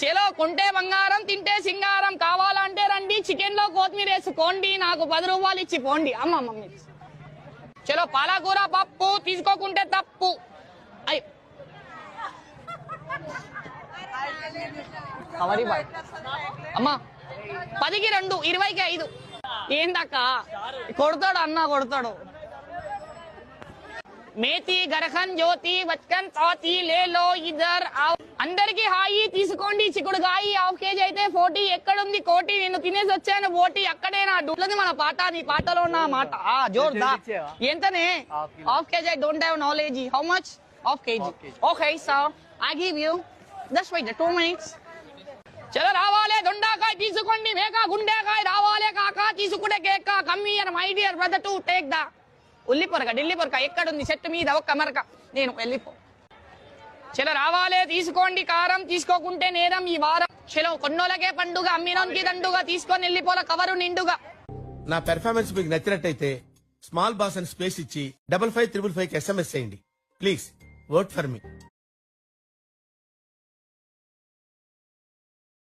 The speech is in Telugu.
చలో కొంటే బంగారం తింటే సింగారం కావాలంటే రండి చికెన్ లో కొత్తిమీర వేసుకోండి నాకు 10 రూపాయలు ఇచ్చి పోండి అమ్మ మమ్మీ చలో పాలకూర పప్పు తీసుకోకుంటే తప్పు అయ్యి అమ్మా 10కి 2 20కి 5 ఏందక్క కొడతాడు అన్న కొడతాడు మేతి గరఖన్ జ్యోతి బచ్కన్ తాతి లేలో ఇద్దర్ అందరికి హాయి తీసుకోండి చిక్కుడుగాయి హాఫ్ కేజీ అయితే 40 ఎక్కడుంది కోటి నేను తినేసి వచ్చాను ఓటి అక్కడే నా డూట్లది మన పాట నీ పాటలో ఉన్న మాట జోర్దా ఎంతనే half KG I don't have knowledge how much half KG okay sir I give you just wait 2 minutes చలో రావాలే దొండకాయ తీసుకోండి మేక గుండెకాయ రావాలే కాక తీసుకుంటే కేక come here my dear brother to take the ఉల్లి పొరక ఢిల్లీ పొరక ఎక్కడుంది చెట్టు మీద ఒక్క మరక నేను వెళ్ళిపో చలో రావాలే తీసుకోండి కారం తీసుకోకుంటే నేరం ఈ వారం చలో కొన్నోళ్ళకే పండుగ అమ్మినోనికి దండుగా తీసుకొని వెళ్ళిపోల కవరు నిండుగా నా పెర్ఫార్మెన్స్ మీకు నచ్చినట్టయితే స్మాల్ బాస్ అని స్పేస్ ఇచ్చి 5555 SMS చేయండి ప్లీజ్ ఓట్ ఫర్ మీ